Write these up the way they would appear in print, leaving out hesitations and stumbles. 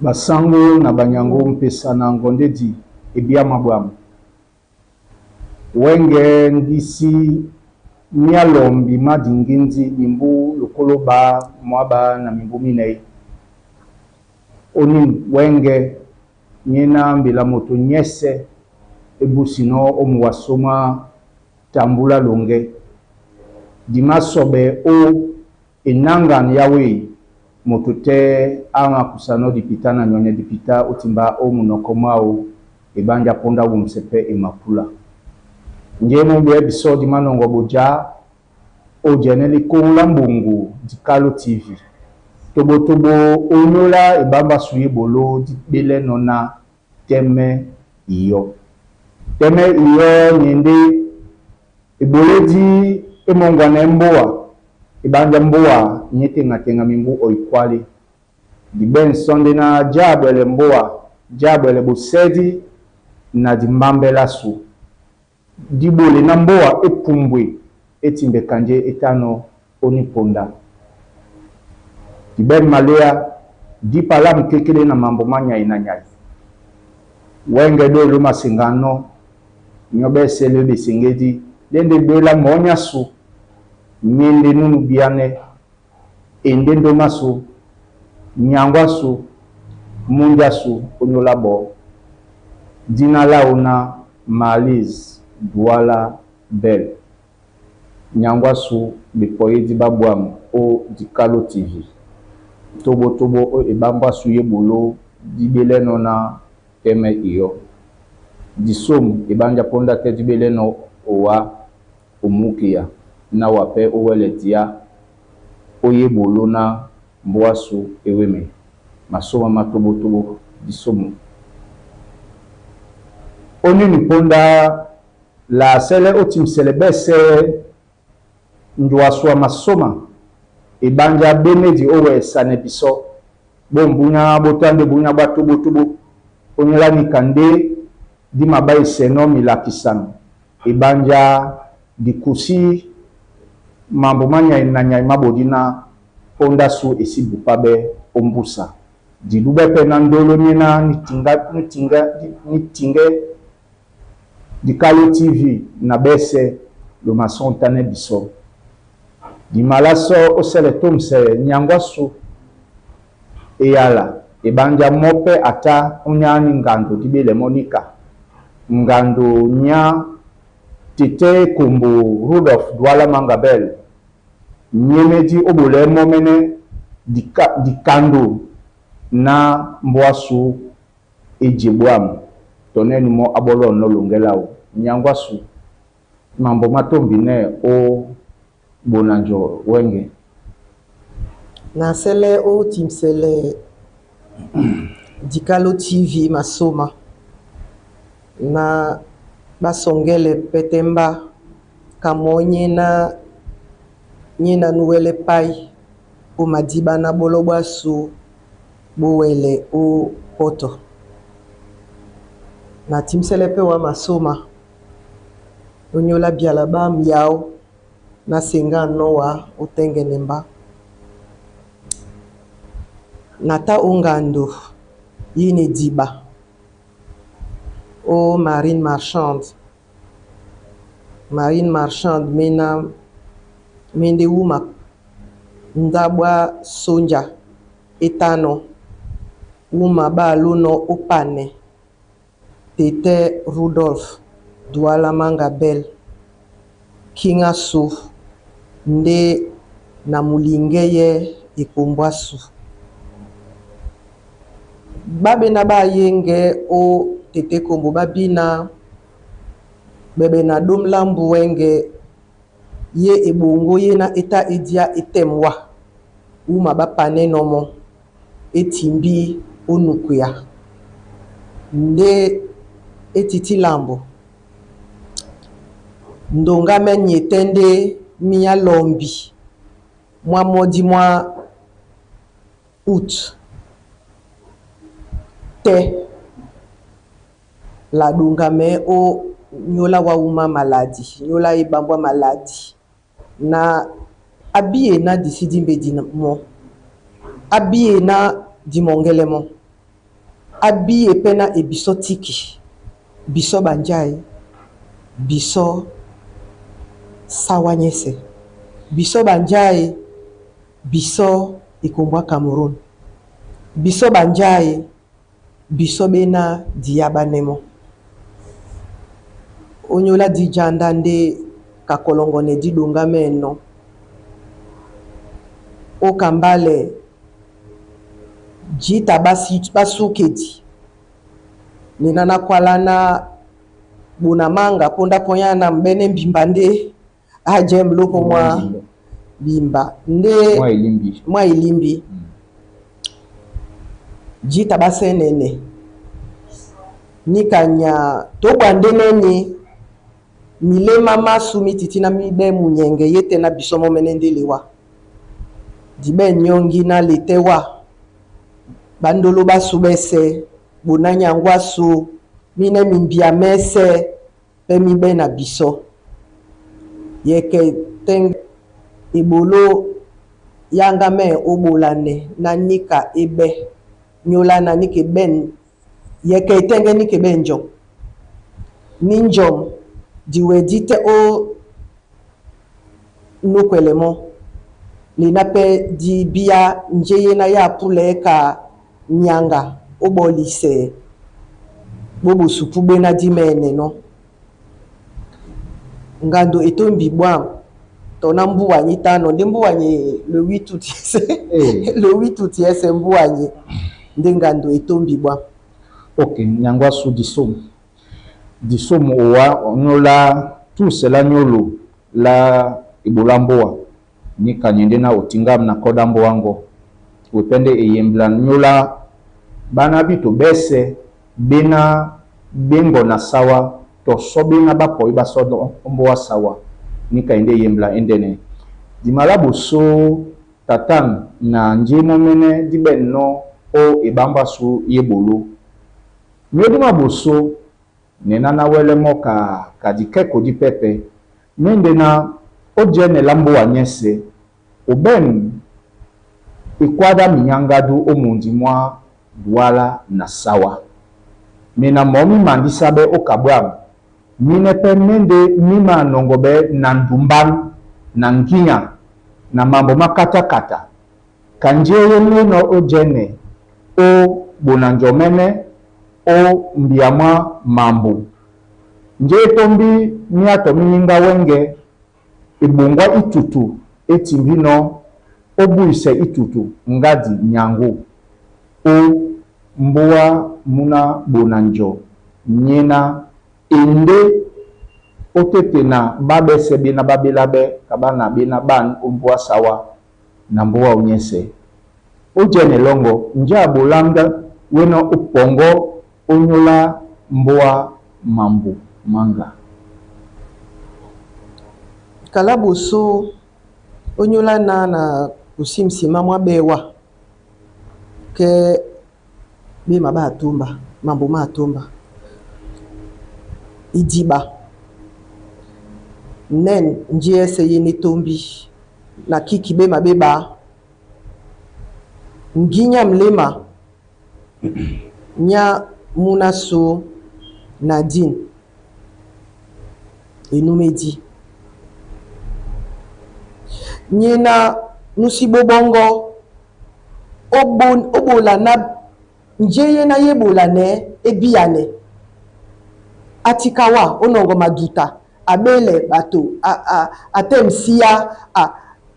Basango na banyango mpesa na ngondedi ebia mabwamu wenge ndisi mialombi madinginzi mimbu lokoloba mwaba na mimbu minei oni wenge nyena mbila moto nyese ebusino omuwasoma tambula longe dimasobe o enangan yawe moto te anga kusano dipita na nyonye dipita otimba o munokomao ebanja ponda wumsepe emapula njemo bwe bisodi manongo boja o jeneli kongla mbungu dikalo TV tobo onyola ebamba suye bolo dibele nona teme iyo nyende eboledi emongwana emboa ibanja mboa nyete ngatenga mimbu oikwali diben sonde na jabele mboa jabele busedi na dimbambela su dibole na mboa epumbwe etimbe kanje etano oniponda diben malea dipala mkekele na mambo manya inanyai wenge do luma singano nyobe sele besingedi dende bela monya su nyende nunu biane endendo masu nyangwa su munja su onyola bo dina launa maliz douala bel nyangwa su bepoye di babwam o dikalo TV tobo o ebamba su yebolo dibele nona teme iyo disom ebanja ponda te dibele no owa omukia na wape oweletia oye bolo na mboasu eweme masoma matobo disomo oni niponda la sele otim selebese njwaswa masoma ebanja benedi owe sane biso bombunya botande bunya batobo onyola nikande di mabai seno milakisano ebanja dikusi mambo manya inanya mabodina ponda su esibu pabe ombusa didube pena ndolo nina nitinge dikalo TV na bese do masontane biso di malaso osele tomse nyangwa su eyala ebanja mope ata unyani ngando dibele monika ngando nya tete kombo Rudolf Douala Mangabel nyemedi obole momene dikando na mboasu ejebwam toneni mo abolo no longelao nyangwasu mambo matombine o bonanjo wenge na sele o timsele dikalo TV masoma na basongele petemba kamonye na nyena nuwele pai o madiba na bolobwasu bowele o poto na timsele pe wa masoma onyola biala ba miao na senga noa otengenemba nata ongando yine diba o marine marchande mena mende wuma ndabwa sonja etano wuma ba luno opane tete Rudolf Douala Mangabel kinga su nde na mulingeye ikombwasu babe na ba yenge o tete kombo babina bebe na domlambu wenge ye ebongo ye na eta edia etemwa uma bapane nomo etimbi onukuya nde etiti lambo ndonga menye tende miya lombi mwa modi mwa out te la dunga me o nyola wa uma maladi nyola ibambwa maladi na abie na disidi mbedi mo abie na dimongele mo abie pena ebiso tiki biso banjai biso sawanyese biso banjai biso ikombwa Cameroun biso banjai biso bena diabanemo onyola di janda nde kakolongone di dunga meno o kambale jita basukedi ninana kwalana bunamanga ponda ponyana mbene mbimbande ajem lopo mwa bimba nde mwa ilimbi jita basenene nikanya tobwande nene milema masu mititina mibe munyenge yete na bisomo menendelewa dibe nyongi na letewa bandolo basubese bunanya ngwasu mine mimbia mese pe mibe na biso yeke teng ibolo yanga me obolane na nika ebe nyola na nike ben yeke tenge nike benjo ninjom diwedite o nukwelemo linape di bia njeye na ya pule ka nyanga obolise bobo supube na dimene no ngando etombi bwa tona mbuwanyi tano ndi mbuwanyi le 8 août le 8 août yese mbuwanyi ndi ngando etombi bwa ok nyangwa su disomo owa nyola tout cela nyolo la ibulamboa ni kanyende na otingam na kodambo wango wepende eyembla nyola bana bito bese bena bengo na sawa to sobina bapo iba sodo omboa sawa ni kainde yembla endene dimalabu so tatan na njeno mene dibenno o ibamba su yebolo nyodima boso nena na wele moka kadikeko di pepe mende na ojene lambo wanyese oben ikwada minyangadu omundi mwa duala na sawa mena momi mandisabe okabwam mine pe mende mima nongobe na ndumban na nginya na mambo makata kata kanjeye neno ojene o bonanjomene o mbiama mambo nje tombi miato mininga wenge ibungwa itutu etimbino obuise itutu ngadi nyangu o mboa muna bonanjo nyena ende otete na babese bina babilabe kabana bina ban umbwa sawa na mboa unyese ojene longo nja bolanga wena upongo onyola mboa mambo manga kalaboso onyola na kusimsima mwa bewa ke bima ba atumba mambo ma atumba idiba nen njese yini tombi na kiki bema beba nginya mlema nya munaso Nadine enumedi nyena nusibobongo obola na njeye na yebola ne ebiane atikawa onongo maduta abele bato atemsia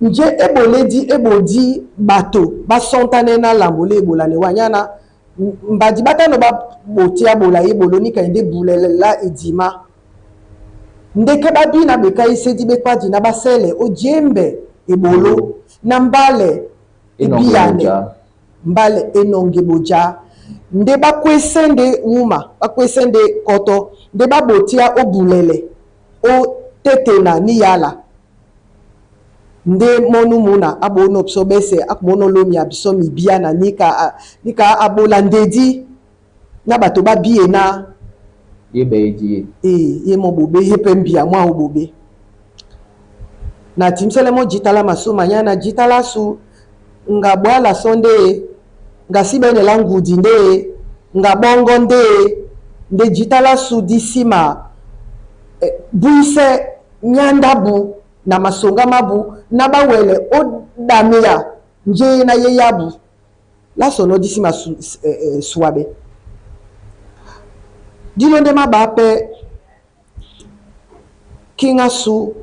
nje eboledi ebodi bato basontane na lambole ebola ne wanyana mbadi batano ba botia bola yebolo ni kainde bulela edima ndeke babina bekai sedi bekwadi na basele o jembe ebolo na mbale ebiyane mbale enonge boja nde bakwesende wuma bakwesende koto nde babotia obulele o tetena ni yala nde monu muna abono psobese akmono lomi abisomi biana nika abola ndedi na bato babie na yebeji ye mo bobe ye pembia mwa obobe na timsele mo jitala masuma nyana jitala su nga bwala sonde nga sibene langudi nde nga bongo nde jitala su disima buise nyandabu na masonga mabu na bawele o damia nje na ye yabu la sono disima suabe dilonde mabape kinga su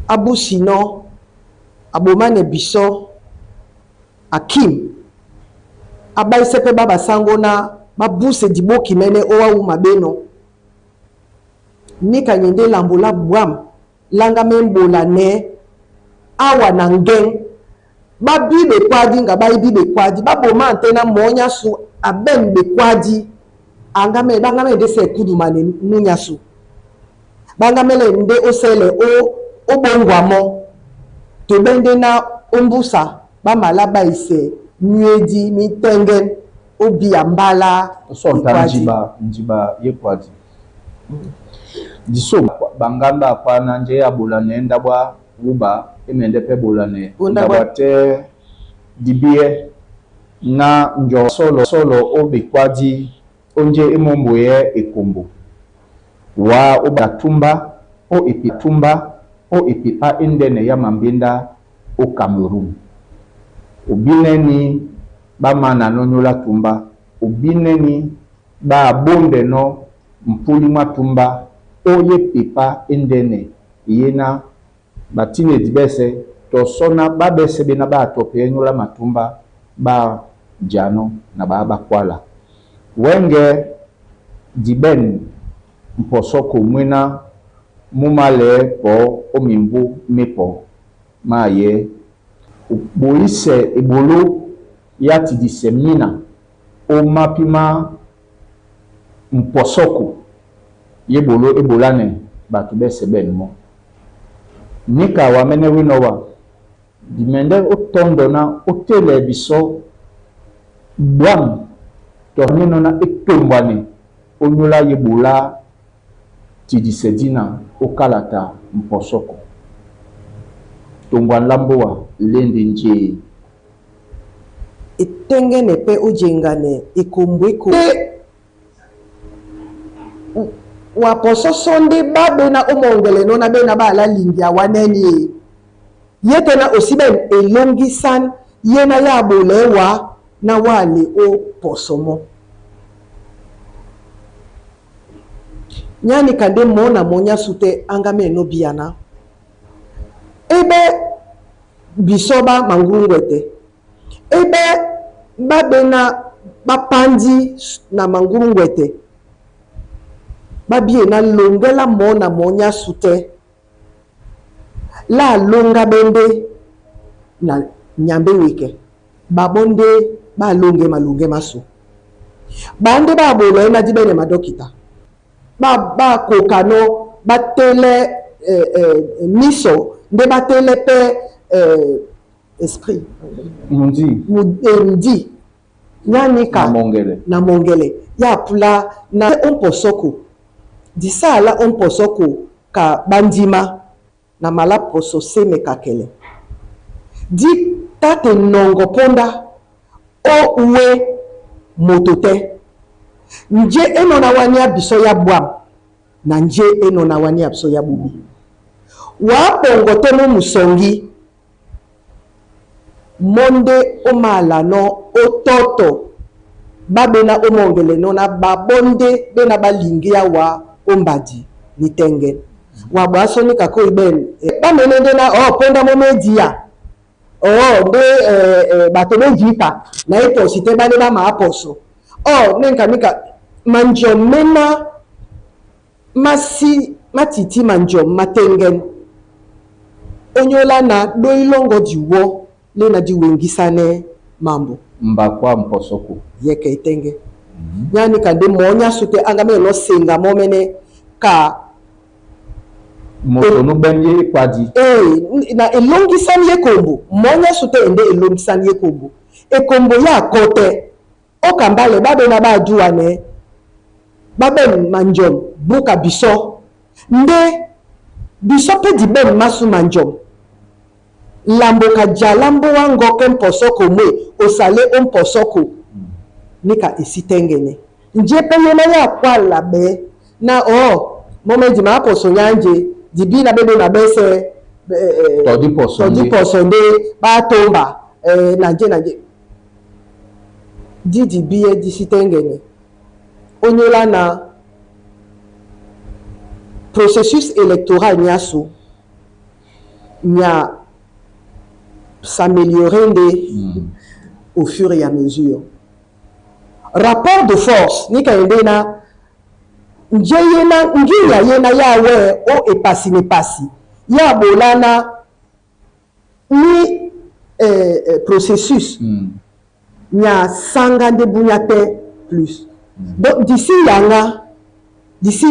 abusi no abomane biso akim abaisepe baba sango na babuse diboki mene owa umabeno nika nyende lambola bwam langa membola ne awa na ngeng babibe kwadi nga baibibe kwadi baboma antena monya su aben be kwadi angame bangame de se kudumane nunya su bangamele nde osele o bongwamo to bende na ombusa bamala baise nyedi mitengen obi ambala so njiba yekwadi diso bangamba kwa nje ya bulane ndabwa uba emende pe bulane ndabwa te dibie na njo solo obikwadi onje emomboye ekombo wa obatumba o epitumba o epipa indene ya mambinda o Cameroon obineni ba mana nonyola tumba obineni ba bonde no mpuli matumba oye pipa indene yena batine dibese to sona babese bina ba tope nyola matumba ba jano na ba kwala wenge diben mposoko mwena mumale po omimbu mepo maye boise ebolo yati disemina o mapima mposoko yebolo ebolane batu bese benmo nika wamene winowa dimende otondo na otele biso bwam to nino na etombane onyola yebola tidisedina okalata mposoko tombwa lamboa lende nje etengene pe ojengane ikombweko wa poso sonde babe na omongele no na be na bala lingia waneni yetena osiben elongisan yena ya bolewa na wale o posomo nyani kande mona monya sute angame no biana ebe bisoba mangurungwete ebe babe na bapandi na mangurungwete babie na longela mona monya sute la longa bende na nyambe wike babonde ba malunge maso bande ba bolo na dibene madokita ba kokano batele miso nde batele pe esprit mundi nyanika na mongele ya pula na omposoko disala omposoko ka bandima na malaposo seme kakele di tate nongo ponda o uwe motote nje eno na wania biso ya bwam na nje eno na wania biso ya bubi wa pongo temo musongi monde omala no ototo babena omongele no na babonde bena balingia wa ombadi nitenge wa bwasoni kako iben bamenende na ponda momedia nde bato benjika na eto site bane ba maaposo nenka manjo mena masi matiti manjom matengen onyola na doilongo diwo le na di wengisane mambo mbakwa mposoko yeke itenge yani kande monya sute angame no senga momene ka moto no benye kwadi na elongisani yekombo monya sute ende elongisani yekombo ekombo ya kote okambale babe na baduane babe manjom buka biso nde biso pe di ben masu manjom lambo ka jalambo wango ke mposoko mwe osale o mposoko nika esitengene nje pe yena ya kwala be na momedi ma poso nyanje dibi na bebe na bese todi poso nde ba tomba nanje didi biye disitengene onyola na processus électoral nyaso nya s'améliorer au fur et à mesure. Rapport de force ni kaende na njeyena ngiya yena yawe o epasi ne pasi ya bolana ni processus nya sanga de bunyate plus donc d'ici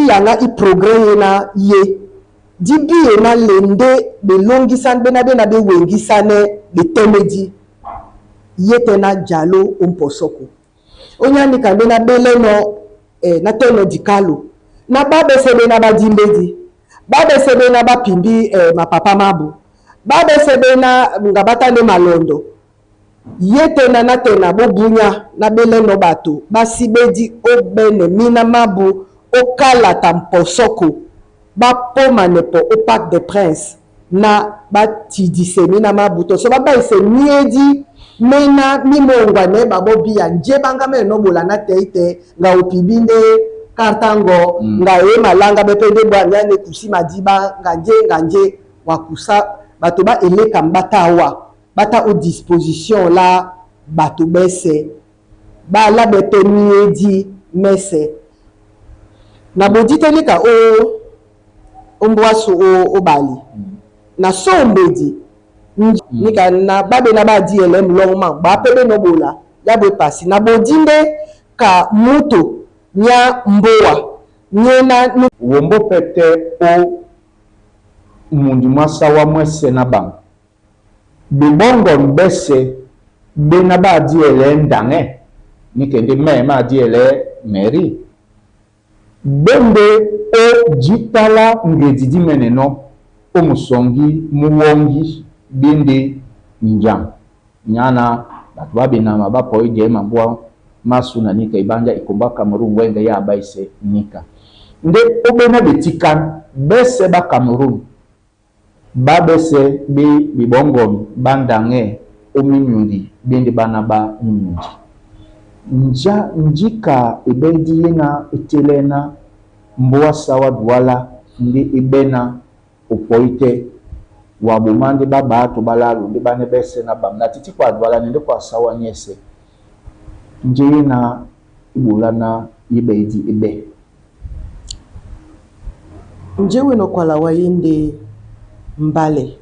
yanga i progrès na ye dibi na lende be longisan be na be wengisane be temedi yete na jalo umposoko onyani kambe na bele no na teno dikalo na babe sebe na badimbedi babe sebe na bapimbi mapapa mabu babe sebe na ngabata ne malondo yete na tena bobunya na bele no bato basibedi obene mina mabu okala tamposoko bapoma nepo au Parc des Princes na batidise mina mabuto so baba ise miedi mena mimongwa ne babobi ya njebanga me no bola na teite nga opibinde kartango nga e malanga bepende bwana ne kusi madiba nganje wakusa bato ba eleka mbatawa bata au disposition la bato bese ba la bepe miedi mese na boditelika ombwasu obali na sombedi nika na babe na ba DLM longma ba pele no bola ya bo pasi na bodinde ka moto nya mboa nyena wombo pete o mundi masawa mwese na bang bibongo mbese be na ba DLM dange nikende ma DLM meri bende o jitala ngedidi meneno o musongi muwongi bende njang nyana batwa binama bapo ije mabwa masuna nika ibanja ikomba Cameroon wenga ya baise nika nde obena betikan bese ba Cameroon babese bi bibongo bandange o minyundi bende bana ba minyundi njika ibedi yena etelena mboa sawa duala ndi ibena upoite wabumande baba to balalu ndi bane bese na bam na titi kwa duala ndi kwa sawa nyese njeyena ibulana ibedi ibe njewe no kwa la wayinde mbale